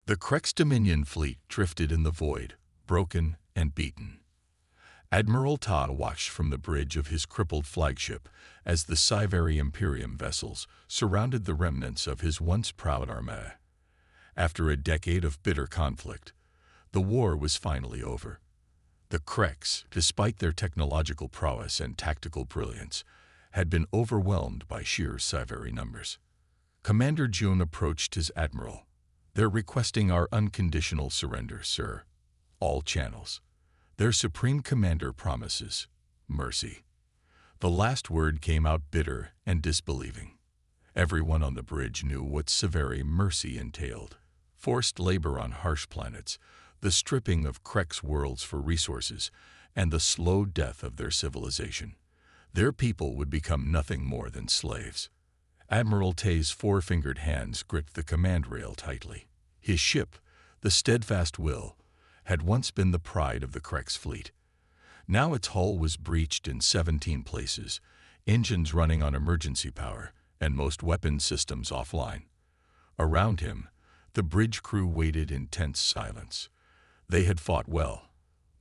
The Krex Dominion fleet drifted in the void, broken and beaten. Admiral Ta watched from the bridge of his crippled flagship as the Severi Imperium vessels surrounded the remnants of his once proud armada. After a decade of bitter conflict, the war was finally over. The Krex, despite their technological prowess and tactical brilliance, had been overwhelmed by sheer Severi numbers. Commander June approached his admiral. "They're requesting our unconditional surrender, sir. All channels. Their supreme commander promises mercy." The last word came out bitter and disbelieving. Everyone on the bridge knew what Severi mercy entailed. Forced labor on harsh planets, the stripping of Krex worlds for resources, and the slow death of their civilization. Their people would become nothing more than slaves. Admiral Tay's four-fingered hands gripped the command rail tightly. His ship, the Steadfast Will, had once been the pride of the Krex fleet. Now its hull was breached in 17 places, engines running on emergency power, and most weapon systems offline. Around him, the bridge crew waited in tense silence. They had fought well,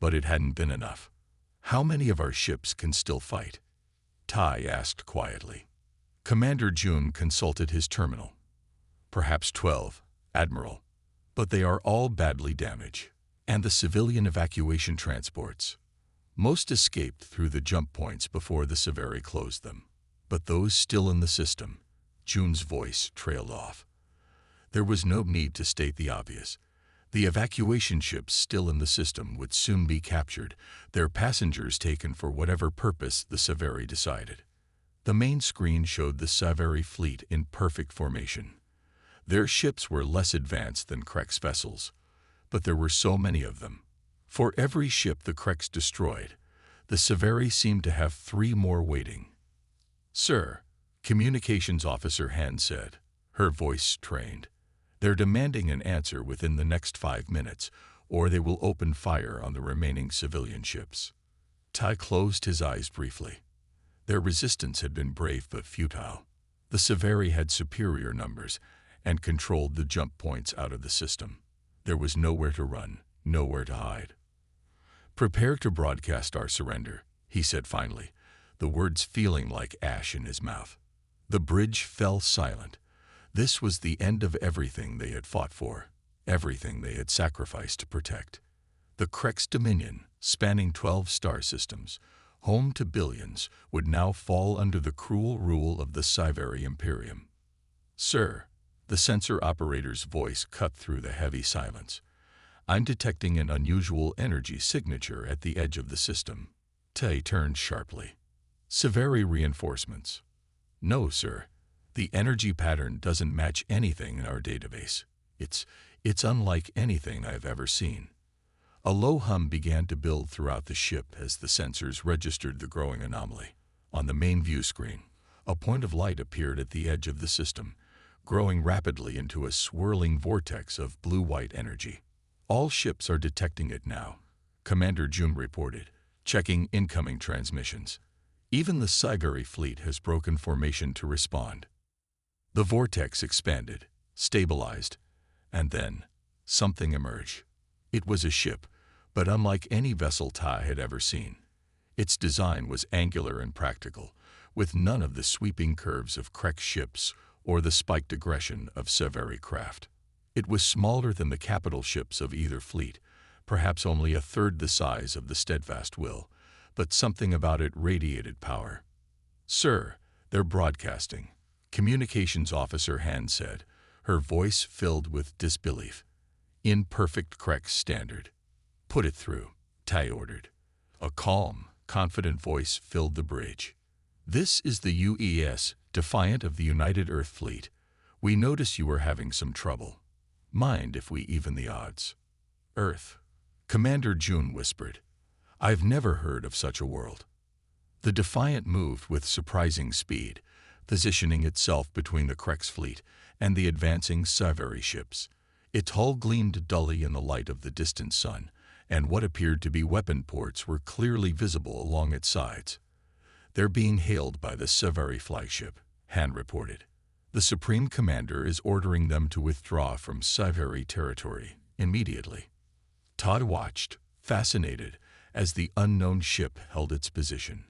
but it hadn't been enough. "How many of our ships can still fight?" Tai asked quietly. Commander June consulted his terminal. "Perhaps 12, Admiral, but they are all badly damaged. And the civilian evacuation transports. Most escaped through the jump points before the Severi closed them. But those still in the system," June's voice trailed off. There was no need to state the obvious. The evacuation ships still in the system would soon be captured, their passengers taken for whatever purpose the Severi decided. The main screen showed the Severi fleet in perfect formation. Their ships were less advanced than Krex vessels, but there were so many of them. For every ship the Krex destroyed, the Severi seemed to have 3 more waiting. "Sir," Communications Officer Han said, her voice strained, "they're demanding an answer within the next 5 minutes, or they will open fire on the remaining civilian ships." Tai closed his eyes briefly. Their resistance had been brave but futile. The Severi had superior numbers and controlled the jump points out of the system. There was nowhere to run, nowhere to hide. "Prepare to broadcast our surrender," he said finally, the words feeling like ash in his mouth. The bridge fell silent. This was the end of everything they had fought for, everything they had sacrificed to protect. The Krex Dominion, spanning 12 star systems, home to billions, would now fall under the cruel rule of the Severi Imperium. "Sir," the sensor operator's voice cut through the heavy silence, "I'm detecting an unusual energy signature at the edge of the system." Tai turned sharply. "Severi reinforcements." "No, sir. The energy pattern doesn't match anything in our database. It's unlike anything I've ever seen." A low hum began to build throughout the ship as the sensors registered the growing anomaly. On the main view screen, a point of light appeared at the edge of the system, growing rapidly into a swirling vortex of blue-white energy. "All ships are detecting it now," Commander June reported, checking incoming transmissions. "Even the Severi fleet has broken formation to respond." The vortex expanded, stabilized, and then something emerged. It was a ship, but unlike any vessel Tai had ever seen. Its design was angular and practical, with none of the sweeping curves of Krex ships or the spiked aggression of Severi craft. It was smaller than the capital ships of either fleet, perhaps only a third the size of the Steadfast Will, but something about it radiated power. "Sir, they're broadcasting," Communications Officer Han said, her voice filled with disbelief. "In perfect Krex standard." "Put it through," Tai ordered. A calm, confident voice filled the bridge. "This is the UES, Defiant of the United Earth Fleet. We notice you are having some trouble. Mind if we even the odds?" "Earth," Commander June whispered. "I've never heard of such a world." The Defiant moved with surprising speed, positioning itself between the Krex fleet and the advancing Severi ships. Its hull gleamed dully in the light of the distant sun, and what appeared to be weapon ports were clearly visible along its sides. "They're being hailed by the Severi flagship," Han reported. The Supreme Commander is ordering them to withdraw from Severi territory immediately. Todd watched, fascinated, as the unknown ship held its position.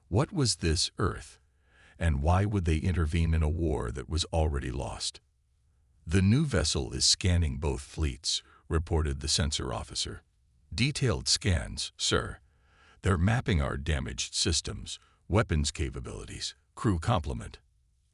What was this Earth? And why would they intervene in a war that was already lost? "The new vessel is scanning both fleets," reported the sensor officer. "Detailed scans, sir. They're mapping our damaged systems, weapons capabilities, crew complement,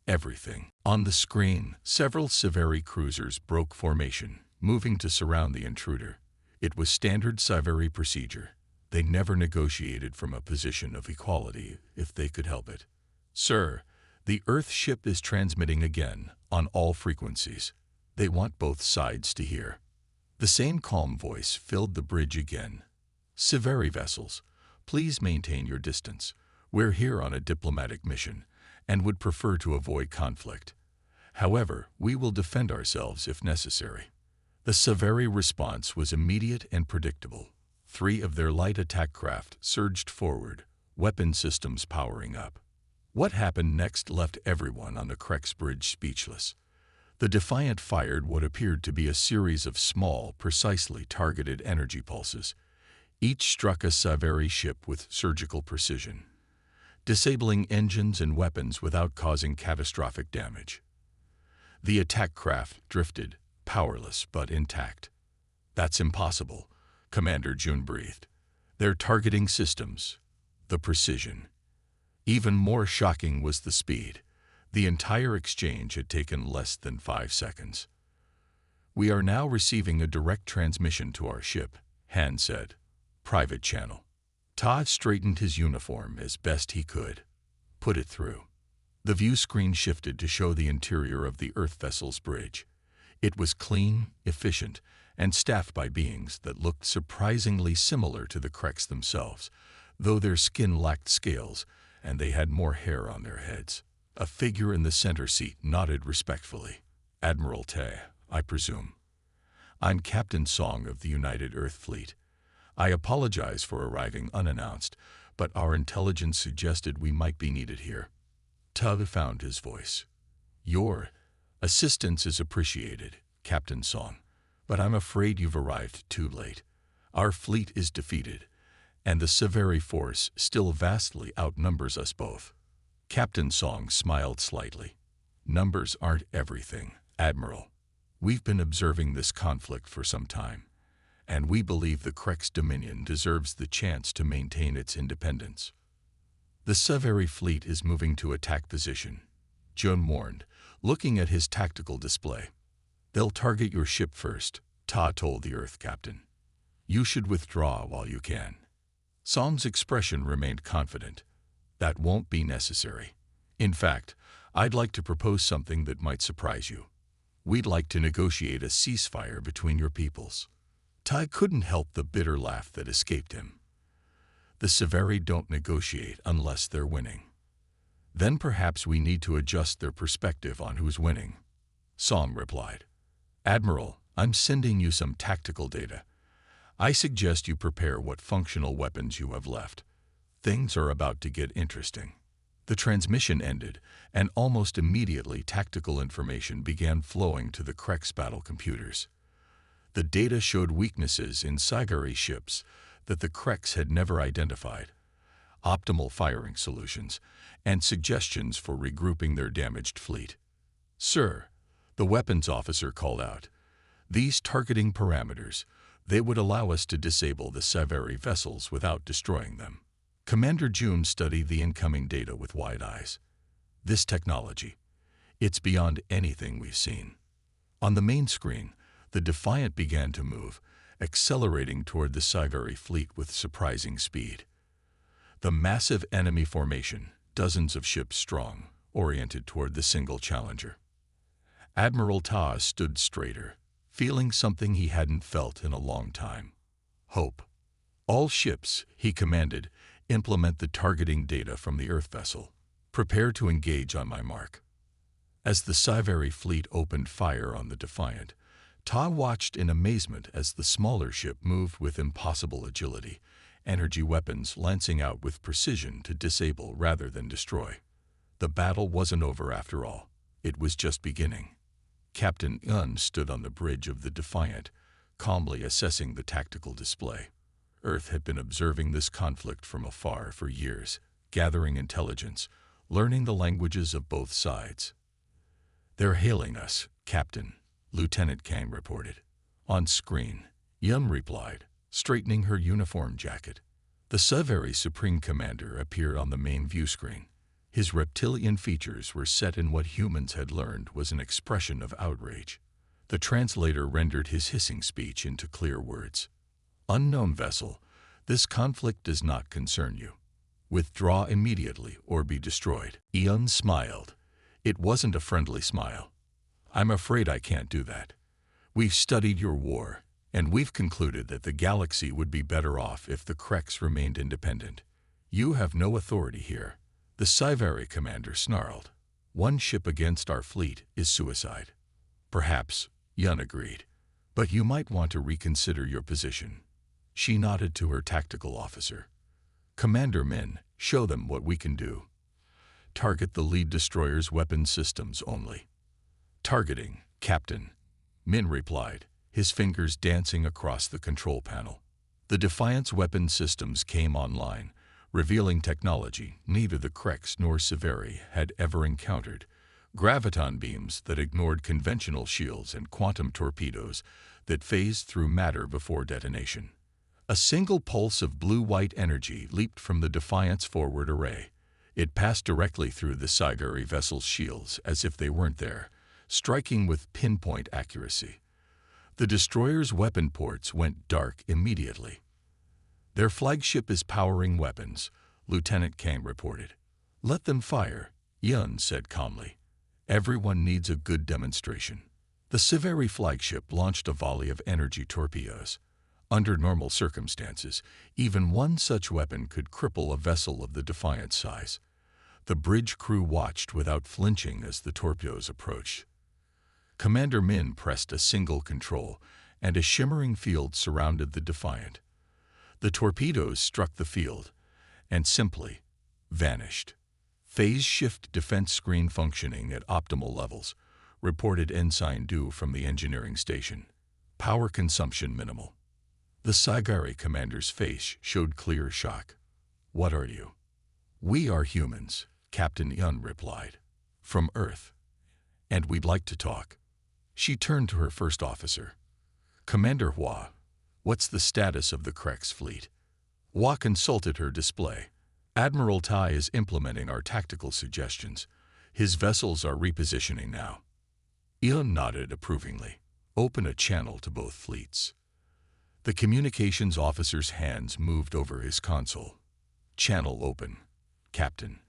everything." On the screen, several Severi cruisers broke formation, moving to surround the intruder. It was standard Severi procedure. They never negotiated from a position of equality if they could help it. "Sir, the Earth ship is transmitting again, on all frequencies. They want both sides to hear." The same calm voice filled the bridge again. "Severi vessels, please maintain your distance. We're here on a diplomatic mission, and would prefer to avoid conflict. However, we will defend ourselves if necessary." The Severi response was immediate and predictable. 3 of their light attack craft surged forward, weapon systems powering up. What happened next left everyone on the Krex bridge speechless. The Defiant fired what appeared to be a series of small, precisely targeted energy pulses. Each struck a Severi ship with surgical precision, disabling engines and weapons without causing catastrophic damage. The attack craft drifted, powerless but intact. "That's impossible," Commander June breathed. "Their targeting systems, the precision." Even more shocking was the speed. The entire exchange had taken less than 5 seconds. "We are now receiving a direct transmission to our ship," Han said. "Private channel." Todd straightened his uniform as best he could. "Put it through." The view screen shifted to show the interior of the Earth vessel's bridge. It was clean, efficient, and staffed by beings that looked surprisingly similar to the Krex themselves, though their skin lacked scales and they had more hair on their heads. A figure in the center seat nodded respectfully. "Admiral Tay, I presume." "I'm Captain Song of the United Earth Fleet. I apologize for arriving unannounced, but our intelligence suggested we might be needed here." Tug found his voice. "Your assistance is appreciated, Captain Song, but I'm afraid you've arrived too late. Our fleet is defeated, and the Severi force still vastly outnumbers us both." Captain Song smiled slightly. "Numbers aren't everything, Admiral. We've been observing this conflict for some time, and we believe the Krex Dominion deserves the chance to maintain its independence." "The Severi fleet is moving to attack position," Jun warned, looking at his tactical display. "They'll target your ship first," Ta told the Earth captain. "You should withdraw while you can." Song's expression remained confident. "That won't be necessary. In fact, I'd like to propose something that might surprise you. We'd like to negotiate a ceasefire between your peoples." Tai couldn't help the bitter laugh that escaped him. "The Severi don't negotiate unless they're winning. Then perhaps we need to adjust their perspective on who's winning," Song replied. "Admiral, I'm sending you some tactical data. I suggest you prepare what functional weapons you have left. Things are about to get interesting." The transmission ended, and almost immediately tactical information began flowing to the Krex battle computers. The data showed weaknesses in Severi ships that the Krex had never identified, optimal firing solutions, and suggestions for regrouping their damaged fleet. "Sir," the weapons officer called out, "these targeting parameters, they would allow us to disable the Severi vessels without destroying them." Commander June studied the incoming data with wide eyes. "This technology, it's beyond anything we've seen." On the main screen, the Defiant began to move, accelerating toward the Severi fleet with surprising speed. The massive enemy formation, dozens of ships strong, oriented toward the single challenger. Admiral Ta stood straighter, feeling something he hadn't felt in a long time: hope. "All ships," he commanded, "implement the targeting data from the Earth vessel. Prepare to engage on my mark." As the Severi fleet opened fire on the Defiant, Ta watched in amazement as the smaller ship moved with impossible agility, energy weapons lancing out with precision to disable rather than destroy. The battle wasn't over after all. It was just beginning. Captain Yun stood on the bridge of the Defiant, calmly assessing the tactical display. Earth had been observing this conflict from afar for years, gathering intelligence, learning the languages of both sides. "They're hailing us, Captain," Lieutenant Kang reported. On screen, Yun replied, straightening her uniform jacket. The Severi Supreme Commander appeared on the main view screen. His reptilian features were set in what humans had learned was an expression of outrage. The translator rendered his hissing speech into clear words. "Unknown vessel, this conflict does not concern you. Withdraw immediately or be destroyed." Yun smiled. It wasn't a friendly smile. "I'm afraid I can't do that. We've studied your war, and we've concluded that the galaxy would be better off if the Krex remained independent. You have no authority here." The Severi commander snarled. "One ship against our fleet is suicide." "Perhaps," Yun agreed, "but you might want to reconsider your position." She nodded to her tactical officer. "Commander Min, show them what we can do. Target the lead destroyer's weapon systems only." "Targeting, Captain," Min replied, his fingers dancing across the control panel. The Defiant's weapon systems came online, revealing technology neither the Krex nor Severi had ever encountered: graviton beams that ignored conventional shields and quantum torpedoes that phased through matter before detonation. A single pulse of blue-white energy leaped from the Defiant's forward array. It passed directly through the Severi vessel's shields as if they weren't there, striking with pinpoint accuracy. The destroyer's weapon ports went dark immediately. "Their flagship is powering weapons," Lieutenant Kang reported. "Let them fire," Yun said calmly. "Everyone needs a good demonstration." The Severi flagship launched a volley of energy torpedoes. Under normal circumstances, even one such weapon could cripple a vessel of the Defiant size. The bridge crew watched without flinching as the torpedoes approached. Commander Min pressed a single control, and a shimmering field surrounded the Defiant. The torpedoes struck the field and simply vanished. "Phase shift defense screen functioning at optimal levels," reported Ensign Du from the engineering station. "Power consumption minimal." The Severi commander's face showed clear shock. "What are you?" "We are humans," Captain Yun replied. "From Earth. And we'd like to talk." She turned to her first officer. "Commander Hua, what's the status of the Krex fleet?" Hua consulted her display. "Admiral Tai is implementing our tactical suggestions. His vessels are repositioning now." Yun nodded approvingly. "Open a channel to both fleets." The communications officer's hands moved over his console. "Channel open, Captain.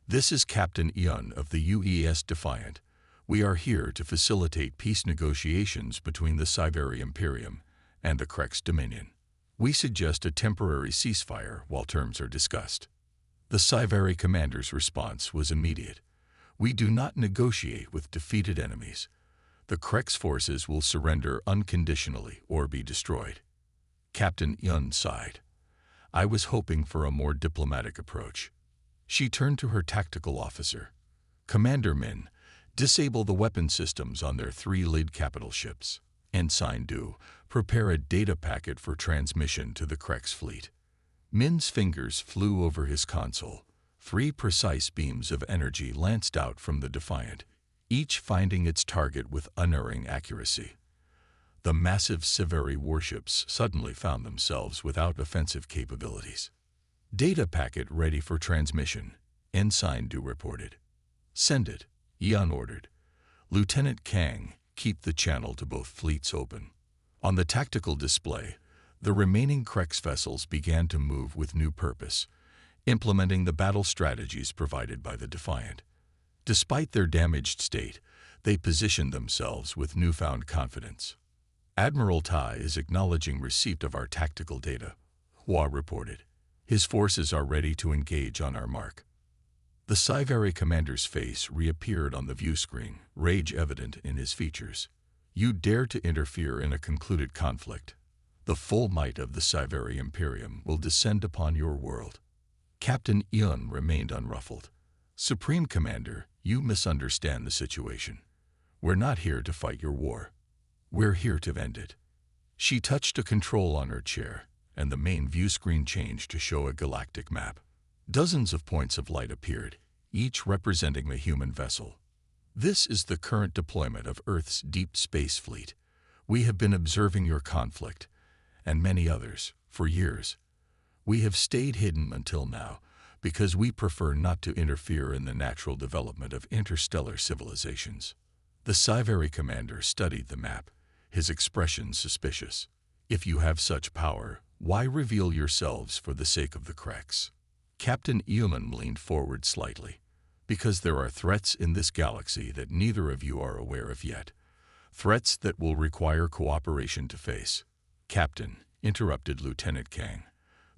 This is Captain Yun of the UES Defiant. We are here to facilitate peace negotiations between the Severi Imperium and the Krex Dominion. We suggest a temporary ceasefire while terms are discussed." The Severi commander's response was immediate. "We do not negotiate with defeated enemies. The Krex forces will surrender unconditionally or be destroyed." Captain Yun sighed. "I was hoping for a more diplomatic approach." She turned to her tactical officer. "Commander Min, disable the weapon systems on their 3 lead capital ships. Ensign Du, prepare a data packet for transmission to the Krex fleet." Min's fingers flew over his console. 3 precise beams of energy lanced out from the Defiant, each finding its target with unerring accuracy. The massive Severi warships suddenly found themselves without offensive capabilities. "Data packet ready for transmission," Ensign Du reported. "Send it," Yun ordered. "Lieutenant Kang, keep the channel to both fleets open." On the tactical display, the remaining Krex vessels began to move with new purpose, implementing the battle strategies provided by the Defiant. Despite their damaged state, they positioned themselves with newfound confidence. "Admiral Tai is acknowledging receipt of our tactical data," Hua reported. "His forces are ready to engage on our mark." The Severi commander's face reappeared on the view screen, rage evident in his features. "You dare to interfere in a concluded conflict. The full might of the Severi Imperium will descend upon your world." Captain Yun remained unruffled. Supreme Commander, you misunderstand the situation. We're not here to fight your war. We're here to end it. She touched a control on her chair, and the main view screen changed to show a galactic map. Dozens of points of light appeared, each representing a human vessel. This is the current deployment of Earth's deep space fleet. We have been observing your conflict, and many others, for years. We have stayed hidden until now, because we prefer not to interfere in the natural development of interstellar civilizations. The Severi commander studied the map, his expression suspicious. If you have such power, why reveal yourselves for the sake of the Krex? Captain Eamon leaned forward slightly. Because there are threats in this galaxy that neither of you are aware of yet. Threats that will require cooperation to face. Captain, interrupted Lieutenant Kang.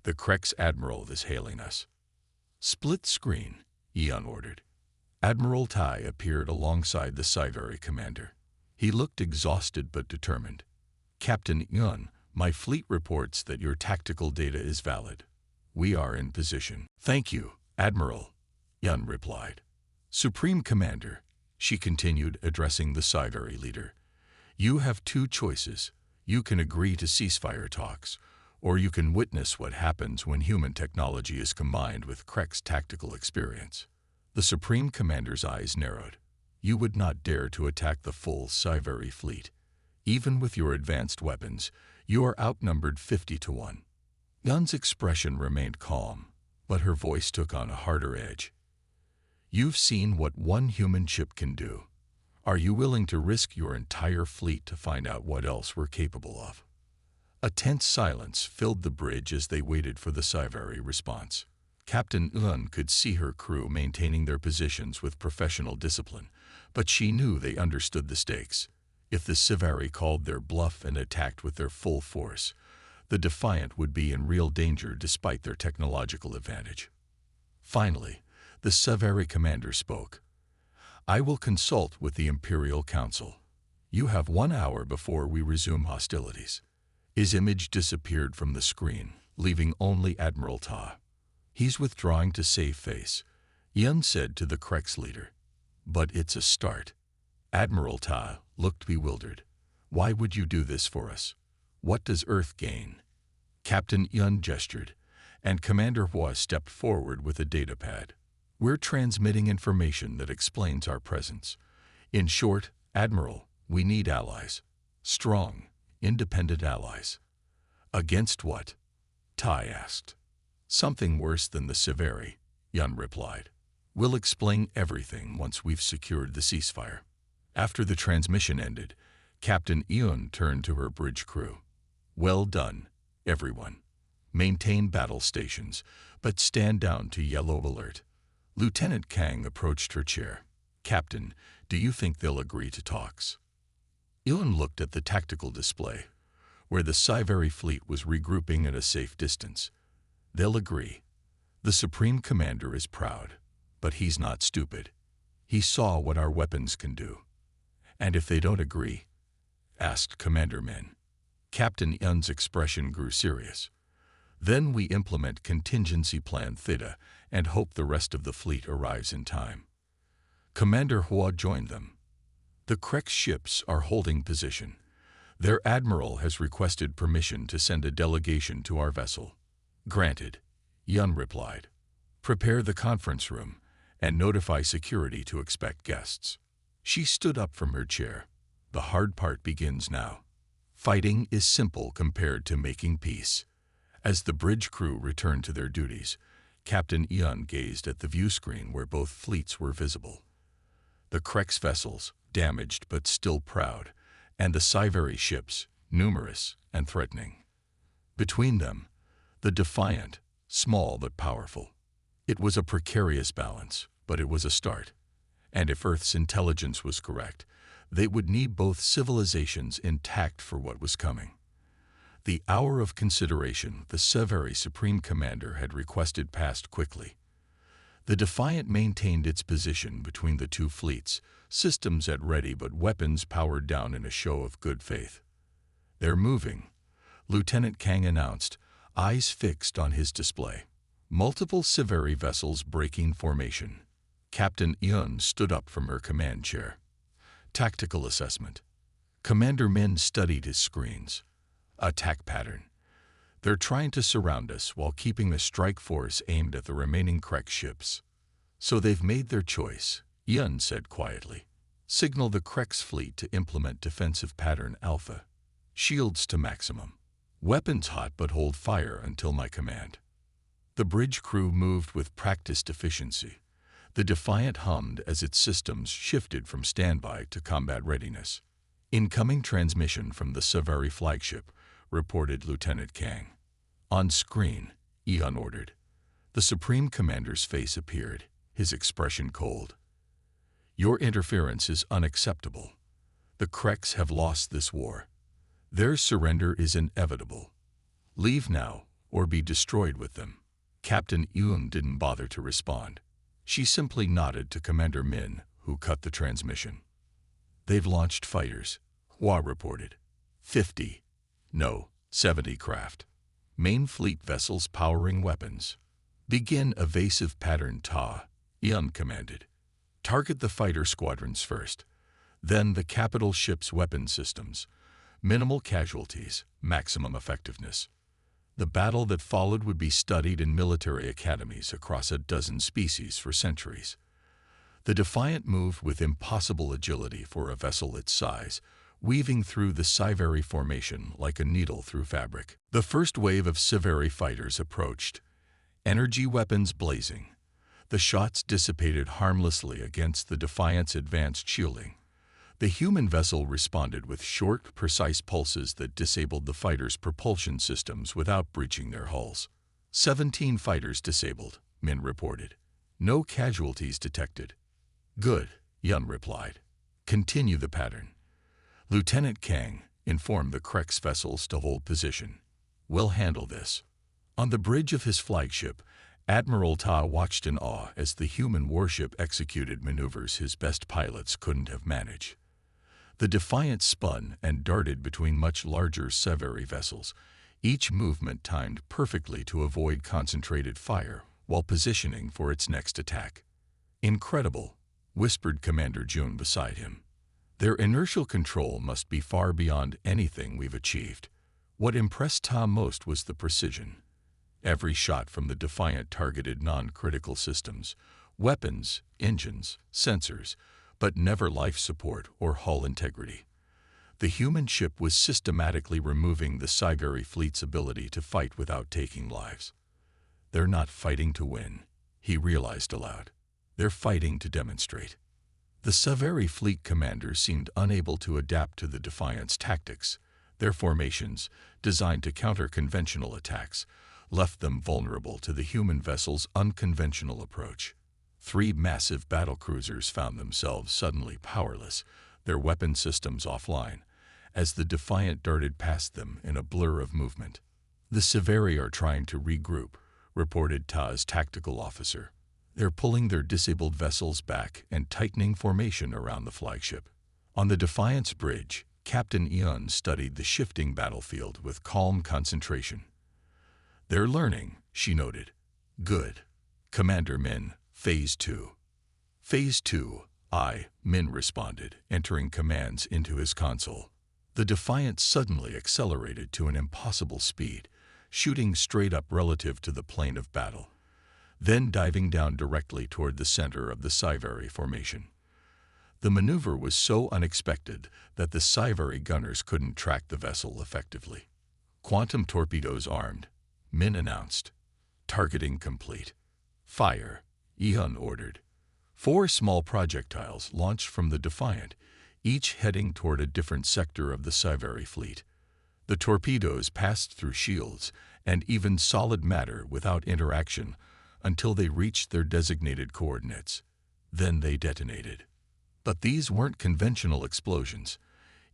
The Krex Admiral is hailing us. Split screen, Eon ordered. Admiral Tai appeared alongside the Severi commander. He looked exhausted but determined. Captain Eon, my fleet reports that your tactical data is valid. We are in position. Thank you, Admiral, Eon replied. Supreme Commander, she continued, addressing the Severi leader. You have two choices. You can agree to ceasefire talks, or you can witness what happens when human technology is combined with Krex tactical experience. The Supreme Commander's eyes narrowed. You would not dare to attack the full Severi fleet. Even with your advanced weapons, you are outnumbered 50-1. Yun's expression remained calm, but her voice took on a harder edge. You've seen what one human ship can do. Are you willing to risk your entire fleet to find out what else we're capable of? A tense silence filled the bridge as they waited for the Severi response. Captain Yun could see her crew maintaining their positions with professional discipline, but she knew they understood the stakes. If the Severi called their bluff and attacked with their full force, the Defiant would be in real danger despite their technological advantage. Finally, the Severi commander spoke. I will consult with the Imperial Council. You have 1 hour before we resume hostilities. His image disappeared from the screen, leaving only Admiral Ta. He's withdrawing to save face, Yun said to the Krex leader. But it's a start. Admiral Ta looked bewildered. Why would you do this for us? What does Earth gain? Captain Yun gestured, and Commander Hua stepped forward with a datapad. We're transmitting information that explains our presence. In short, Admiral, we need allies. Strong, independent allies. Against what? Tai asked. Something worse than the Severi, Yun replied. We'll explain everything once we've secured the ceasefire. After the transmission ended, Captain Yun turned to her bridge crew. Well done, everyone. Maintain battle stations, but stand down to yellow alert. Lieutenant Kang approached her chair. Captain, do you think they'll agree to talks? Yun looked at the tactical display, where the Severi fleet was regrouping at a safe distance. They'll agree. The Supreme Commander is proud, but he's not stupid. He saw what our weapons can do. And if they don't agree? Asked Commander Min. Captain Yun's expression grew serious. Then we implement Contingency Plan Theta and hope the rest of the fleet arrives in time. Commander Hua joined them. The Krex ships are holding position. Their admiral has requested permission to send a delegation to our vessel. Granted, Yun replied. Prepare the conference room and notify security to expect guests. She stood up from her chair. The hard part begins now. Fighting is simple compared to making peace. As the bridge crew returned to their duties, Captain Yun gazed at the view screen where both fleets were visible. The Krex vessels, damaged but still proud, and the Severi ships, numerous and threatening. Between them, the Defiant, small but powerful. It was a precarious balance, but it was a start. And if Earth's intelligence was correct, they would need both civilizations intact for what was coming. The hour of consideration the Severi Supreme Commander had requested passed quickly. The Defiant maintained its position between the two fleets, systems at ready but weapons powered down in a show of good faith. They're moving, Lieutenant Kang announced, eyes fixed on his display. Multiple Severi vessels breaking formation. Captain Yun stood up from her command chair. Tactical assessment. Commander Min studied his screens. Attack pattern. They're trying to surround us while keeping the strike force aimed at the remaining Krex ships. So they've made their choice, Yun said quietly. Signal the Krex fleet to implement defensive pattern Alpha. Shields to maximum. Weapons hot but hold fire until my command. The bridge crew moved with practiced efficiency. The Defiant hummed as its systems shifted from standby to combat readiness. Incoming transmission from the Severi flagship, reported Lieutenant Kang. On screen, Eon ordered. The Supreme Commander's face appeared, his expression cold. Your interference is unacceptable. The Krex have lost this war. Their surrender is inevitable. Leave now, or be destroyed with them. Captain Yun didn't bother to respond. She simply nodded to Commander Min, who cut the transmission. They've launched fighters, Hua reported. 50. No, 70 craft. Main fleet vessels powering weapons. Begin evasive pattern Ta, Yun commanded. Target the fighter squadrons first, then the capital ship's weapon systems. Minimal casualties, maximum effectiveness. The battle that followed would be studied in military academies across a dozen species for centuries. The Defiant moved with impossible agility for a vessel its size, weaving through the Severi formation like a needle through fabric. The first wave of Severi fighters approached, energy weapons blazing. The shots dissipated harmlessly against the Defiant's advanced shielding. The human vessel responded with short, precise pulses that disabled the fighters' propulsion systems without breaching their hulls. 17 fighters disabled, Min reported. No casualties detected. Good, Yun replied. Continue the pattern. Lieutenant Kang informed the Krex vessels to hold position. We'll handle this. On the bridge of his flagship, Admiral Ta watched in awe as the human warship executed maneuvers his best pilots couldn't have managed. The Defiant spun and darted between much larger Severi vessels, each movement timed perfectly to avoid concentrated fire while positioning for its next attack. Incredible, whispered Commander Jun beside him. Their inertial control must be far beyond anything we've achieved. What impressed Ta most was the precision. Every shot from the Defiant targeted non-critical systems, weapons, engines, sensors, but never life support or hull integrity. The human ship was systematically removing the Severi fleet's ability to fight without taking lives. They're not fighting to win, he realized aloud. They're fighting to demonstrate. The Severi fleet commanders seemed unable to adapt to the Defiant's tactics. Their formations, designed to counter conventional attacks, left them vulnerable to the human vessel's unconventional approach. 3 massive battlecruisers found themselves suddenly powerless, their weapon systems offline, as the Defiant darted past them in a blur of movement. The Severi are trying to regroup, reported Ta's tactical officer. They're pulling their disabled vessels back and tightening formation around the flagship. On the Defiant's bridge, Captain Yun studied the shifting battlefield with calm concentration. They're learning, she noted. Good. Commander Min, Phase 2. Phase 2, Min responded, entering commands into his console. The Defiant suddenly accelerated to an impossible speed, shooting straight up relative to the plane of battle, then diving down directly toward the center of the Severi formation. The maneuver was so unexpected that the Severi gunners couldn't track the vessel effectively. Quantum torpedoes armed, Min announced. Targeting complete. Fire, Yun ordered. 4 small projectiles launched from the Defiant, each heading toward a different sector of the Severi fleet. The torpedoes passed through shields and even solid matter without interaction until they reached their designated coordinates. Then they detonated. But these weren't conventional explosions.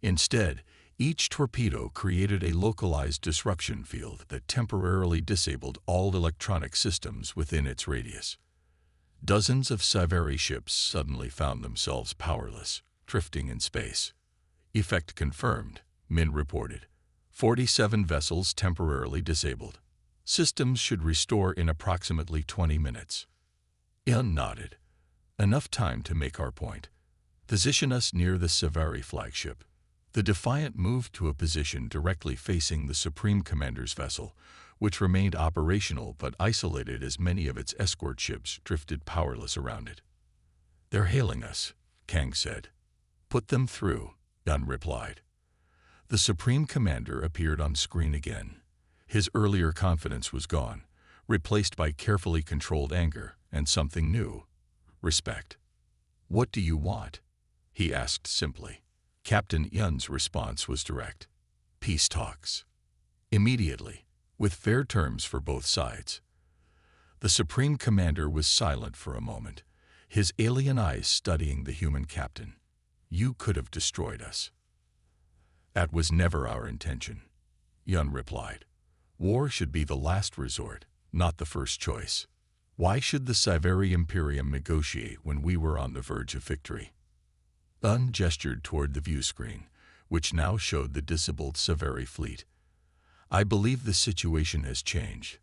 Instead, each torpedo created a localized disruption field that temporarily disabled all electronic systems within its radius. Dozens of Severi ships suddenly found themselves powerless, drifting in space. Effect confirmed, Min reported. 47 vessels temporarily disabled. Systems should restore in approximately 20 minutes. Yun nodded. Enough time to make our point. Position us near the Severi flagship. The Defiant moved to a position directly facing the Supreme Commander's vessel, which remained operational but isolated as many of its escort ships drifted powerless around it. "They're hailing us," Kang said. "Put them through," Yun replied. The Supreme Commander appeared on screen again. His earlier confidence was gone, replaced by carefully controlled anger and something new: respect. "What do you want?" he asked simply. Captain Yun's response was direct: "Peace talks. Immediately, with fair terms for both sides." The Supreme Commander was silent for a moment, his alien eyes studying the human captain. "You could have destroyed us." "That was never our intention," Yun replied. "War should be the last resort, not the first choice. Why should the Severi Imperium negotiate when we were on the verge of victory?" Yun gestured toward the view screen, which now showed the disabled Severi fleet. "I believe the situation has changed,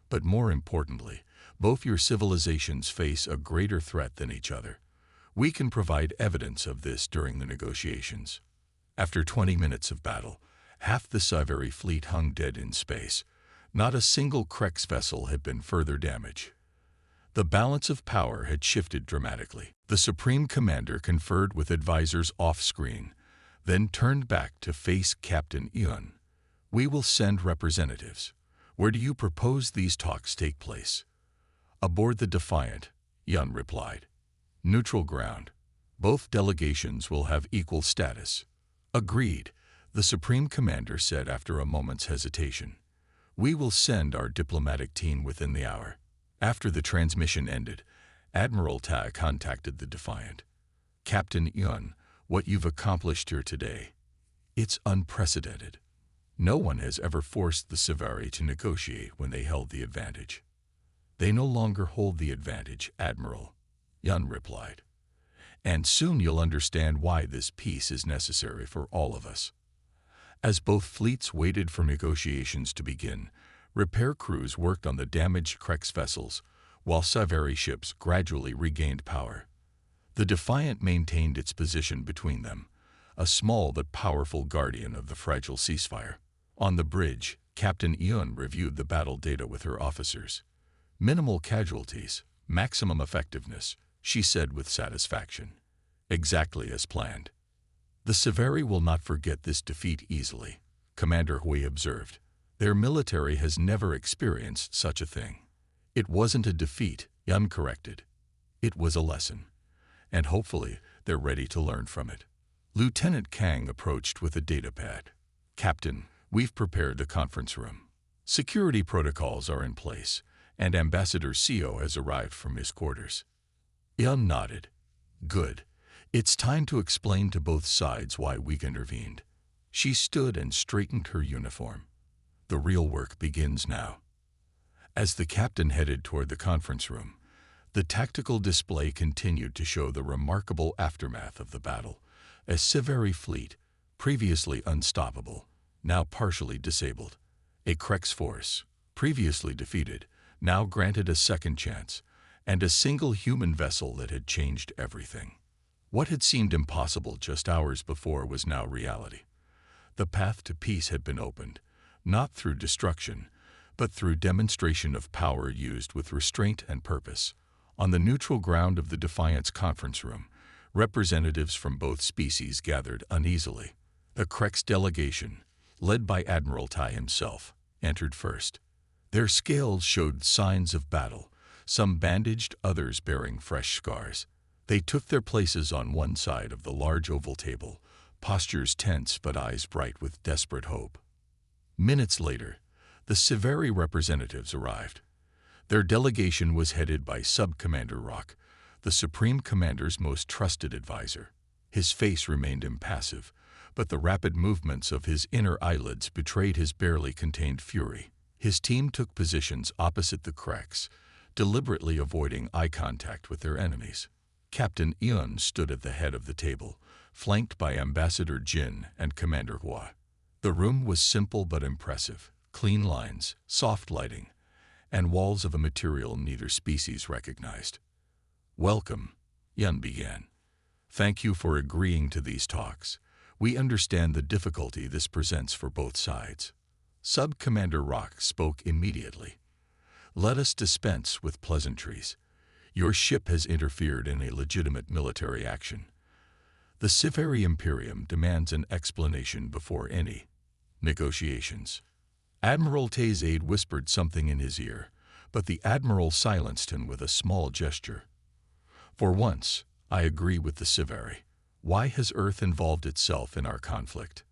but more importantly, both your civilizations face a greater threat than each other. We can provide evidence of this during the negotiations." After 20 minutes of battle, half the Severi fleet hung dead in space. Not a single Krex vessel had been further damaged. The balance of power had shifted dramatically. The Supreme Commander conferred with advisors off-screen, then turned back to face Captain Yun. "We will send representatives. Where do you propose these talks take place?" "Aboard the Defiant," Yun replied. "Neutral ground. Both delegations will have equal status." "Agreed," the Supreme Commander said after a moment's hesitation. "We will send our diplomatic team within the hour." After the transmission ended, Admiral Ta contacted the Defiant. "Captain Yun, what you've accomplished here today, it's unprecedented. No one has ever forced the Severi to negotiate when they held the advantage." "They no longer hold the advantage, Admiral," Yun replied. "And soon you'll understand why this peace is necessary for all of us." As both fleets waited for negotiations to begin, repair crews worked on the damaged Krex vessels, while Severi ships gradually regained power. The Defiant maintained its position between them, a small but powerful guardian of the fragile ceasefire. On the bridge, Captain Yun reviewed the battle data with her officers. "Minimal casualties, maximum effectiveness," she said with satisfaction. "Exactly as planned." "The Severi will not forget this defeat easily," Commander Hui observed. "Their military has never experienced such a thing." "It wasn't a defeat," Yun corrected. "It was a lesson. And hopefully they're ready to learn from it." Lieutenant Kang approached with a datapad. "Captain, we've prepared the conference room. Security protocols are in place, and Ambassador Seo has arrived from his quarters." Yun nodded. "Good. It's time to explain to both sides why we intervened." She stood and straightened her uniform. "The real work begins now." As the captain headed toward the conference room, the tactical display continued to show the remarkable aftermath of the battle. A Severi fleet, previously unstoppable, now partially disabled. A Krex force, previously defeated, now granted a second chance, and a single human vessel that had changed everything. What had seemed impossible just hours before was now reality. The path to peace had been opened, not through destruction, but through demonstration of power used with restraint and purpose. On the neutral ground of the Defiant's conference room, representatives from both species gathered uneasily. The Krex delegation, led by Admiral Tai himself, entered first. Their scales showed signs of battle, some bandaged, others bearing fresh scars. They took their places on one side of the large oval table, postures tense but eyes bright with desperate hope. Minutes later, the Severi representatives arrived. Their delegation was headed by Sub-Commander Rock, the Supreme Commander's most trusted advisor. His face remained impassive, but the rapid movements of his inner eyelids betrayed his barely contained fury. His team took positions opposite the Krex, deliberately avoiding eye contact with their enemies. Captain Yun stood at the head of the table, flanked by Ambassador Jin and Commander Hua. The room was simple but impressive: clean lines, soft lighting, and walls of a material neither species recognized. "Welcome," Yun began. "Thank you for agreeing to these talks. We understand the difficulty this presents for both sides." Sub-Commander Rock spoke immediately. "Let us dispense with pleasantries. Your ship has interfered in a legitimate military action. The Severi Imperium demands an explanation before any negotiations." Admiral Tay's aide whispered something in his ear, but the Admiral silenced him with a small gesture. "For once, I agree with the Severi. Why has Earth involved itself in our conflict?"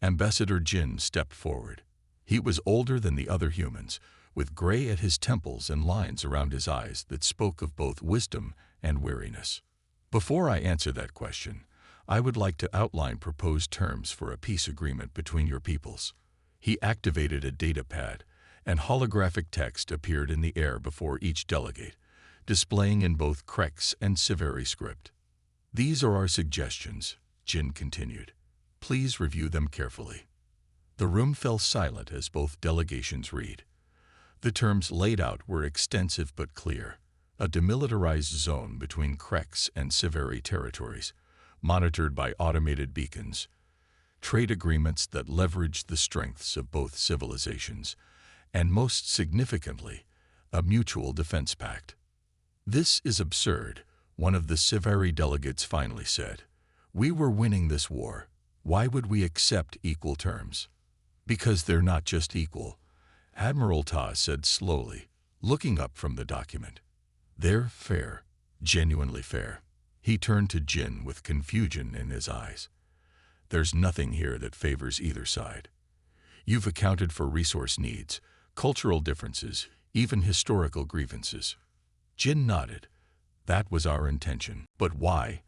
Ambassador Jin stepped forward. He was older than the other humans, with gray at his temples and lines around his eyes that spoke of both wisdom and weariness. "Before I answer that question, I would like to outline proposed terms for a peace agreement between your peoples." He activated a data pad, and holographic text appeared in the air before each delegate, displaying in both Krex and Severi script. "These are our suggestions," Jin continued. "Please review them carefully." The room fell silent as both delegations read. The terms laid out were extensive but clear: a demilitarized zone between Krex and Severi territories, monitored by automated beacons, trade agreements that leveraged the strengths of both civilizations, and most significantly, a mutual defense pact. "This is absurd," one of the Severi delegates finally said. "We were winning this war. Why would we accept equal terms?" "Because they're not just equal," Admiral Ta said slowly, looking up from the document. "They're fair, genuinely fair." He turned to Jin with confusion in his eyes. "There's nothing here that favors either side. You've accounted for resource needs, cultural differences, even historical grievances." Jin nodded. "That was our intention." "But why?"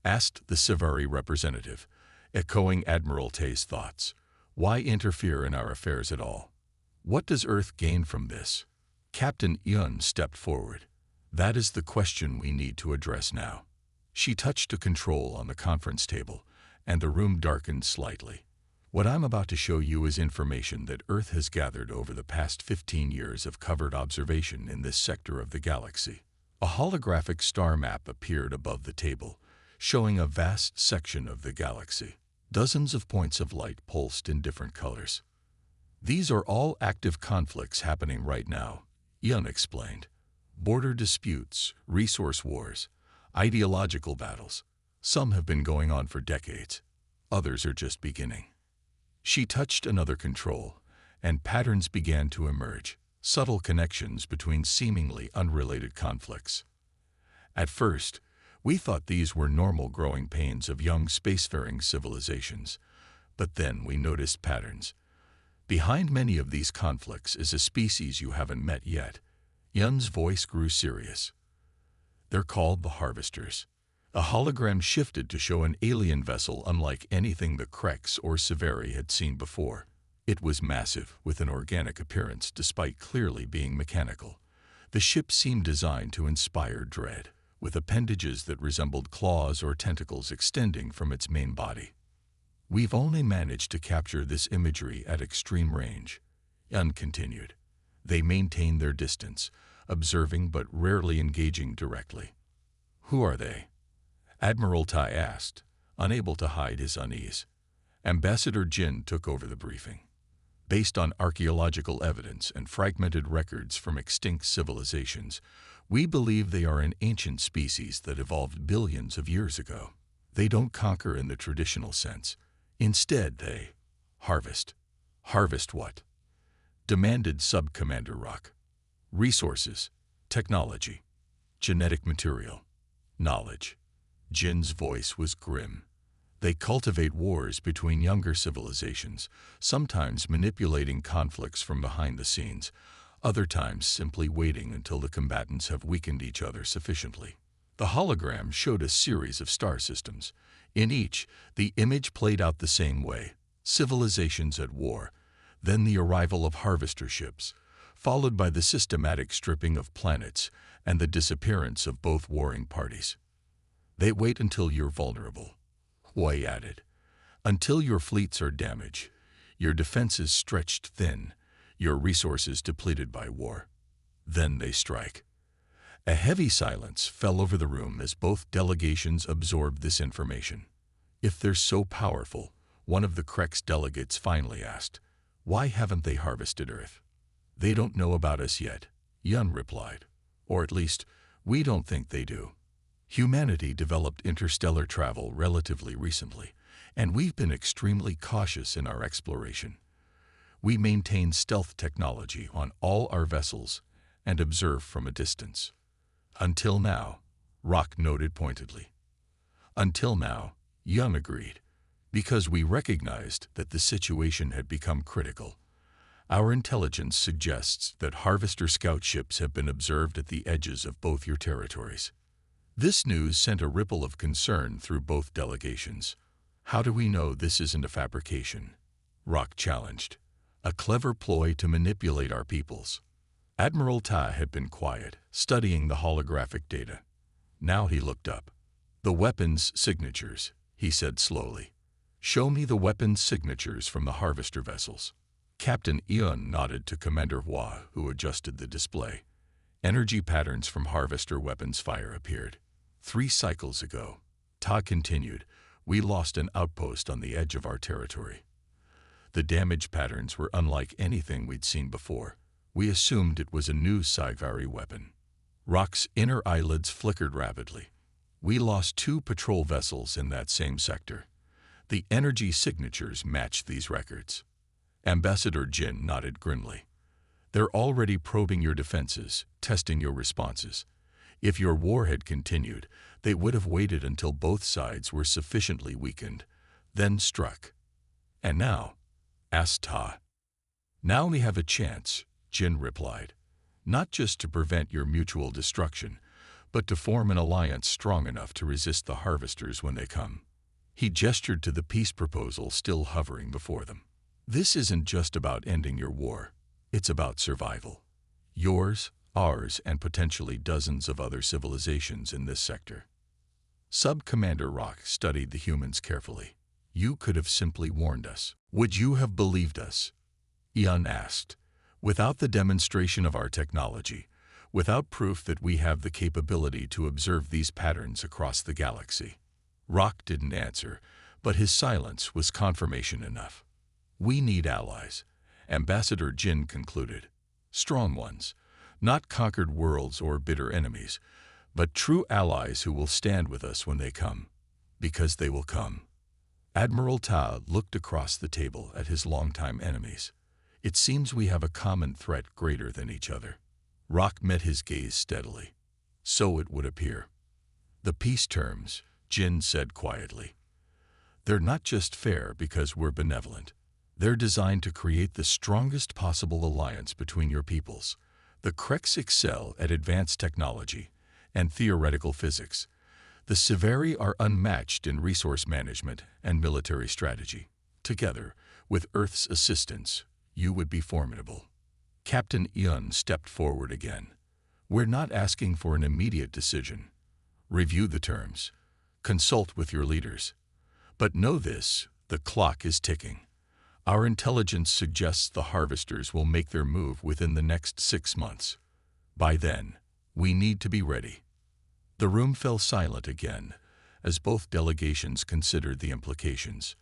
asked the Severi representative, echoing Admiral Tay's thoughts. "Why interfere in our affairs at all? What does Earth gain from this?" Captain Yun stepped forward. "That is the question we need to address now." She touched a control on the conference table, and the room darkened slightly. "What I'm about to show you is information that Earth has gathered over the past 15 years of covered observation in this sector of the galaxy." A holographic star map appeared above the table, showing a vast section of the galaxy. Dozens of points of light pulsed in different colors. "These are all active conflicts happening right now," Yun explained. "Border disputes, resource wars, ideological battles. Some have been going on for decades. Others are just beginning." She touched another control, and patterns began to emerge, subtle connections between seemingly unrelated conflicts. "At first, we thought these were normal growing pains of young spacefaring civilizations, but then we noticed patterns. Behind many of these conflicts is a species you haven't met yet." Yun's voice grew serious. "They're called the Harvesters." A hologram shifted to show an alien vessel unlike anything the Krex or Severi had seen before. It was massive, with an organic appearance despite clearly being mechanical. The ship seemed designed to inspire dread, with appendages that resembled claws or tentacles extending from its main body. "We've only managed to capture this imagery at extreme range," Yun continued. "They maintain their distance, observing but rarely engaging directly." "Who are they?" Admiral Tai asked, unable to hide his unease. Ambassador Jin took over the briefing. "Based on archaeological evidence and fragmented records from extinct civilizations, we believe they are an ancient species that evolved billions of years ago. They don't conquer in the traditional sense. Instead, they harvest." "Harvest what?" demanded Sub-Commander Rock. "Resources, technology, genetic material, knowledge." Jin's voice was grim. "They cultivate wars between younger civilizations, sometimes manipulating conflicts from behind the scenes, other times simply waiting until the combatants have weakened each other sufficiently." The hologram showed a series of star systems. In each, the image played out the same way: civilizations at war, then the arrival of harvester ships, followed by the systematic stripping of planets and the disappearance of both warring parties. "They wait until you're vulnerable," Hui added. "Until your fleets are damaged, your defenses stretched thin, your resources depleted by war. Then they strike." A heavy silence fell over the room as both delegations absorbed this information. If they're so powerful, one of the Krex delegates finally asked, why haven't they harvested Earth? They don't know about us yet, Yun replied. Or at least, we don't think they do. Humanity developed interstellar travel relatively recently, and we've been extremely cautious in our exploration. We maintain stealth technology on all our vessels and observe from a distance. Until now, Rock noted pointedly. Until now, Yun agreed, because we recognized that the situation had become critical. Our intelligence suggests that Harvester scout ships have been observed at the edges of both your territories. This news sent a ripple of concern through both delegations. How do we know this isn't a fabrication? Rock challenged. A clever ploy to manipulate our peoples. Admiral Ta had been quiet, studying the holographic data. Now he looked up. The weapons signatures, he said slowly. Show me the weapons signatures from the Harvester vessels. Captain Yun nodded to Commander Hua, who adjusted the display. Energy patterns from Harvester weapons fire appeared. 3 cycles ago, Ta continued, we lost an outpost on the edge of our territory. The damage patterns were unlike anything we'd seen before. We assumed it was a new Severi weapon. Rock's inner eyelids flickered rapidly. We lost 2 patrol vessels in that same sector. The energy signatures matched these records. Ambassador Jin nodded grimly. They're already probing your defenses, testing your responses. If your war had continued, they would have waited until both sides were sufficiently weakened, then struck. And now? Asked Ta. Now we have a chance, Jin replied. Not just to prevent your mutual destruction, but to form an alliance strong enough to resist the Harvesters when they come. He gestured to the peace proposal still hovering before them. This isn't just about ending your war. It's about survival. Yours, ours, and potentially dozens of other civilizations in this sector. Sub-Commander Rock studied the humans carefully. You could have simply warned us. Would you have believed us? Yun asked. Without the demonstration of our technology, without proof that we have the capability to observe these patterns across the galaxy. Rock didn't answer, but his silence was confirmation enough. We need allies, Ambassador Jin concluded. Strong ones, not conquered worlds or bitter enemies, but true allies who will stand with us when they come, because they will come. Admiral Ta looked across the table at his longtime enemies. It seems we have a common threat greater than each other. Rock met his gaze steadily. So it would appear. The peace terms, Jin said quietly. They're not just fair because we're benevolent. They're designed to create the strongest possible alliance between your peoples. The Krex excel at advanced technology and theoretical physics. The Severi are unmatched in resource management and military strategy. Together, with Earth's assistance, you would be formidable. Captain Yun stepped forward again. We're not asking for an immediate decision. Review the terms. Consult with your leaders. But know this, the clock is ticking. Our intelligence suggests the Harvesters will make their move within the next 6 months. By then, we need to be ready. The room fell silent again, as both delegations considered the implications.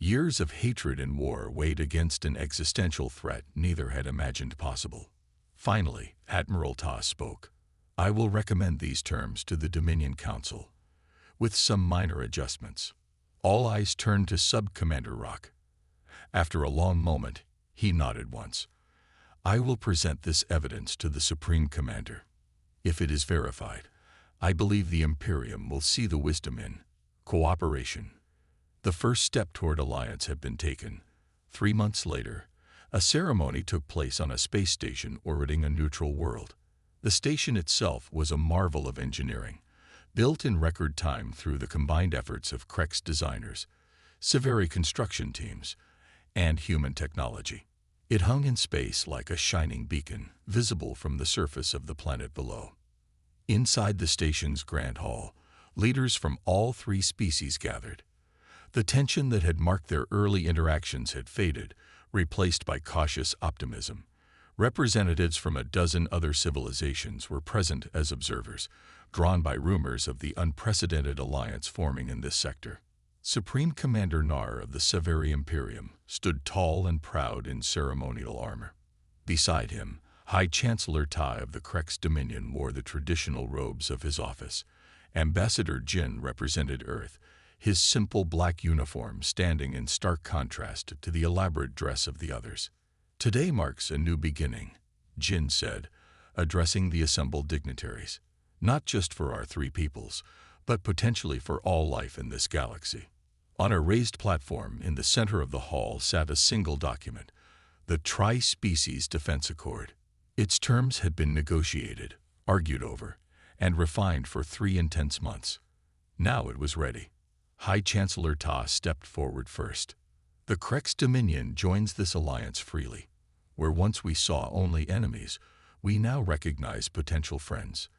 Years of hatred and war weighed against an existential threat neither had imagined possible. Finally, Admiral Ta spoke. I will recommend these terms to the Dominion Council, with some minor adjustments. All eyes turned to Sub-Commander Rock. After a long moment, he nodded once. I will present this evidence to the Supreme Commander. If it is verified, I believe the Imperium will see the wisdom in cooperation. The first step toward alliance had been taken. 3 months later, a ceremony took place on a space station orbiting a neutral world. The station itself was a marvel of engineering, built in record time through the combined efforts of Krex designers, Severi construction teams, and human technology. It hung in space like a shining beacon, visible from the surface of the planet below. Inside the station's grand hall, leaders from all 3 species gathered. The tension that had marked their early interactions had faded, replaced by cautious optimism. Representatives from a dozen other civilizations were present as observers, drawn by rumors of the unprecedented alliance forming in this sector. Supreme Commander Nar of the Severi Imperium stood tall and proud in ceremonial armor. Beside him, High Chancellor Tai of the Krex Dominion wore the traditional robes of his office. Ambassador Jin represented Earth, his simple black uniform standing in stark contrast to the elaborate dress of the others. "Today marks a new beginning," Jin said, addressing the assembled dignitaries. "Not just for our three peoples, but potentially for all life in this galaxy." On a raised platform in the center of the hall sat a single document, the Tri-Species Defense Accord. Its terms had been negotiated, argued over, and refined for 3 intense months. Now it was ready. High Chancellor Ta stepped forward first. "The Krex Dominion joins this alliance freely. Where once we saw only enemies, we now recognize potential friends."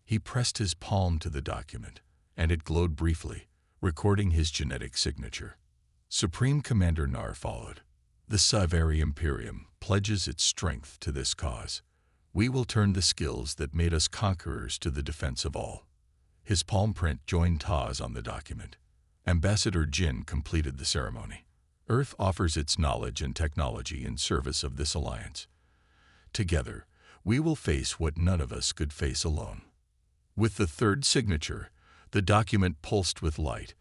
He pressed his palm to the document, and it glowed briefly, recording his genetic signature. Supreme Commander Nar followed. "The Severi Imperium pledges its strength to this cause. We will turn the skills that made us conquerors to the defense of all." His palm print joined Ta's on the document. Ambassador Jin completed the ceremony. "Earth offers its knowledge and technology in service of this alliance. Together, we will face what none of us could face alone." With the third signature, the document pulsed with light,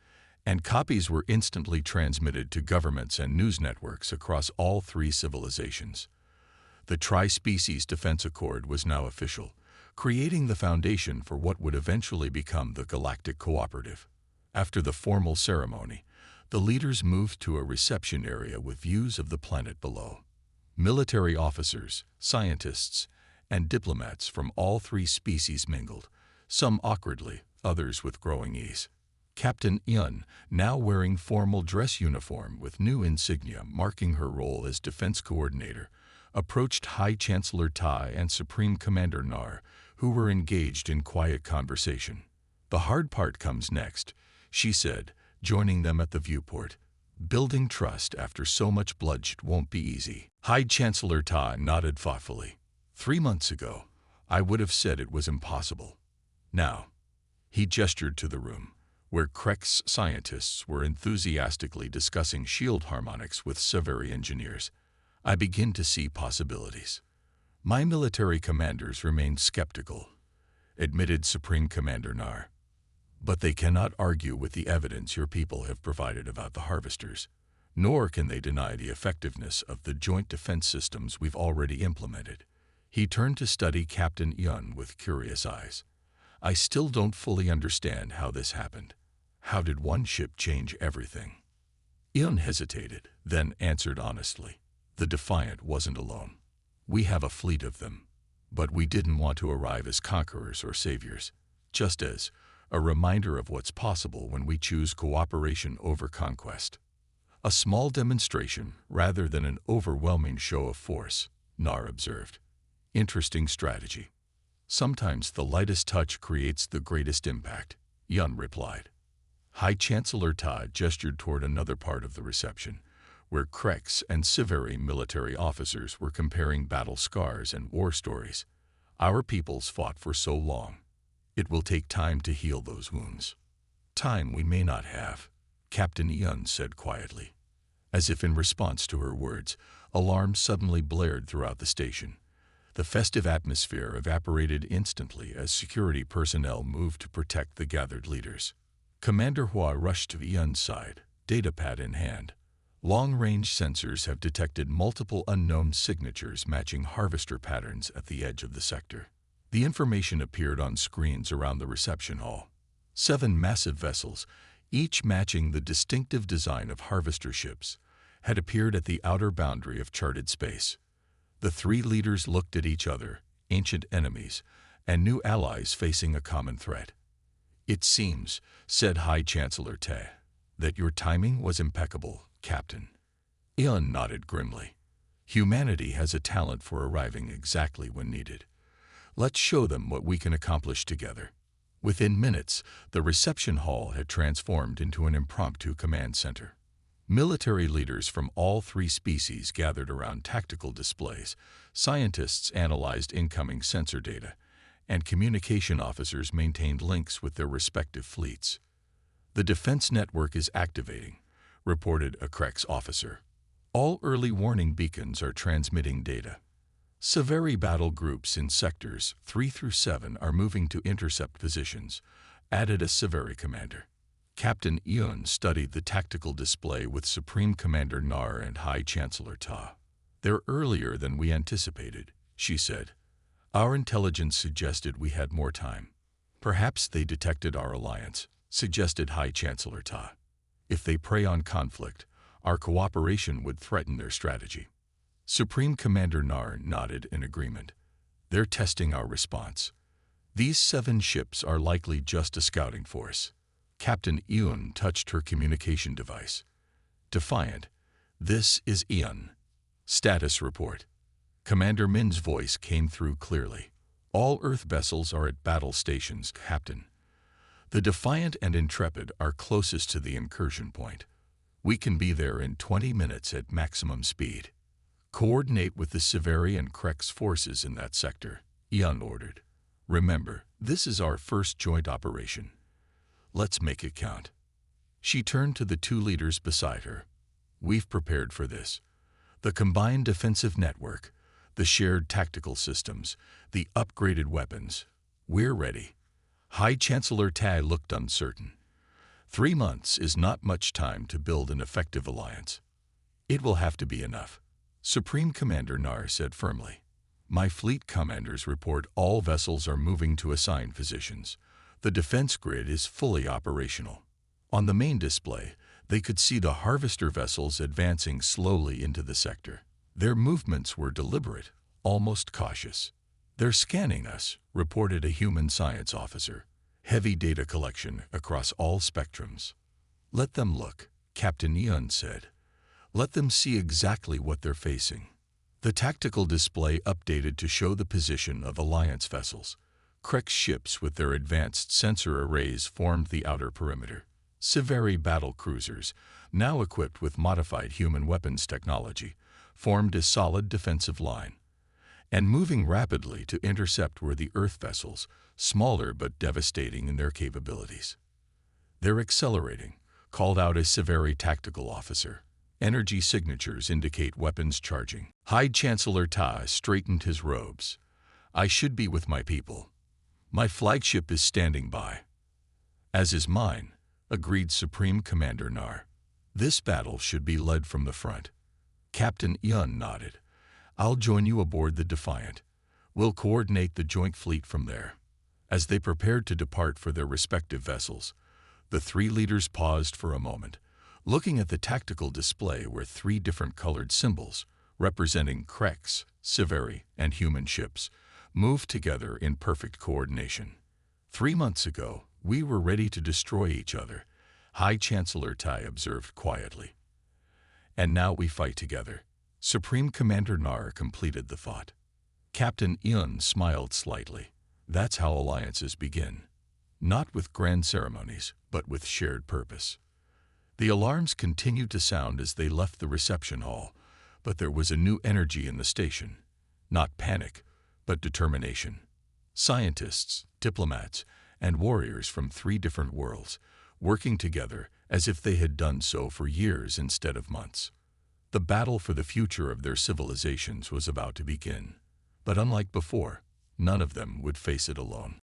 and copies were instantly transmitted to governments and news networks across all 3 civilizations. The Tri-Species Defense Accord was now official, creating the foundation for what would eventually become the Galactic Cooperative. After the formal ceremony, the leaders moved to a reception area with views of the planet below. Military officers, scientists, and diplomats from all 3 species mingled, some awkwardly, others with growing ease. Captain Yun, now wearing formal dress uniform with new insignia marking her role as defense coordinator, approached High Chancellor Tai and Supreme Commander Nar, who were engaged in quiet conversation. "The hard part comes next," she said, joining them at the viewport. "Building trust after so much bloodshed won't be easy." High Chancellor Tai nodded thoughtfully. 3 months ago, I would have said it was impossible. Now, he gestured to the room, where Krex scientists were enthusiastically discussing shield harmonics with Severi engineers. I begin to see possibilities. My military commanders remain skeptical, admitted Supreme Commander Nar. But they cannot argue with the evidence your people have provided about the Harvesters, nor can they deny the effectiveness of the joint defense systems we've already implemented. He turned to study Captain Yun with curious eyes. I still don't fully understand how this happened. How did one ship change everything? Yun hesitated, then answered honestly. The Defiant wasn't alone. We have a fleet of them, but we didn't want to arrive as conquerors or saviors, just as a reminder of what's possible when we choose cooperation over conquest. A small demonstration rather than an overwhelming show of force, Nar observed. Interesting strategy. Sometimes the lightest touch creates the greatest impact, Yun replied. High Chancellor Ta gestured toward another part of the reception, where Krex and Severi military officers were comparing battle scars and war stories. Our peoples fought for so long. It will take time to heal those wounds. Time we may not have, Captain Yun said quietly. As if in response to her words, alarms suddenly blared throughout the station. The festive atmosphere evaporated instantly as security personnel moved to protect the gathered leaders. Commander Hua rushed to Yun's side, datapad in hand. Long-range sensors have detected multiple unknown signatures matching harvester patterns at the edge of the sector. The information appeared on screens around the reception hall. 7 massive vessels, each matching the distinctive design of harvester ships, had appeared at the outer boundary of charted space. The 3 leaders looked at each other, ancient enemies, and new allies facing a common threat. It seems, said High Chancellor Te, that your timing was impeccable, Captain. Yun nodded grimly. Humanity has a talent for arriving exactly when needed. Let's show them what we can accomplish together. Within minutes, the reception hall had transformed into an impromptu command center. Military leaders from all three species gathered around tactical displays, scientists analyzed incoming sensor data, and communication officers maintained links with their respective fleets. "The defense network is activating," reported a Krex officer. "All early warning beacons are transmitting data. Severi battle groups in sectors 3 through 7 are moving to intercept positions," added a Severi commander. Captain Eun studied the tactical display with Supreme Commander Nar and High Chancellor Ta. "They're earlier than we anticipated," she said. "Our intelligence suggested we had more time." "Perhaps they detected our alliance," suggested High Chancellor Ta. "If they prey on conflict, our cooperation would threaten their strategy." Supreme Commander Nar nodded in agreement. "They're testing our response. These 7 ships are likely just a scouting force." Captain Eun touched her communication device. "Defiant, this is Eun. Status report." Commander Min's voice came through clearly. "All Earth vessels are at battle stations, Captain. The Defiant and Intrepid are closest to the incursion point. We can be there in 20 minutes at maximum speed. Coordinate with the Severi and Krex forces in that sector," Eun ordered. "Remember, this is our first joint operation. Let's make it count." She turned to the 2 leaders beside her. "We've prepared for this. The combined defensive network, the shared tactical systems, the upgraded weapons. We're ready." High Chancellor Tai looked uncertain. 3 months is not much time to build an effective alliance. "It will have to be enough," Supreme Commander Nar said firmly. "My fleet commanders report all vessels are moving to assigned positions. The defense grid is fully operational." On the main display, they could see the Harvester vessels advancing slowly into the sector. Their movements were deliberate, almost cautious. "They're scanning us," reported a human science officer. "Heavy data collection across all spectrums." "Let them look," Captain Eun said. "Let them see exactly what they're facing." The tactical display updated to show the position of Alliance vessels. Krex ships with their advanced sensor arrays formed the outer perimeter. Severi battle cruisers, now equipped with modified human weapons technology, formed a solid defensive line. And moving rapidly to intercept were the Earth vessels, smaller but devastating in their capabilities. "They're accelerating," called out a Severi tactical officer. "Energy signatures indicate weapons charging." High Chancellor Ta straightened his robes. "I should be with my people. My flagship is standing by." "As is mine," agreed Supreme Commander Nar. "This battle should be led from the front." Captain Eun nodded. "I'll join you aboard the Defiant. We'll coordinate the joint fleet from there." As they prepared to depart for their respective vessels, the 3 leaders paused for a moment. Looking at the tactical display were 3 different colored symbols, representing Krex, Severi, and human ships, moved together in perfect coordination. "3 months ago, we were ready to destroy each other," High Chancellor Tai observed quietly. "And now we fight together." Supreme Commander Nar completed the thought. Captain Eun smiled slightly. "That's how alliances begin. Not with grand ceremonies, but with shared purpose." The alarms continued to sound as they left the reception hall, but there was a new energy in the station. Not panic, but determination. Scientists, diplomats, and warriors from 3 different worlds, working together as if they had done so for years instead of months. The battle for the future of their civilizations was about to begin. But unlike before, none of them would face it alone.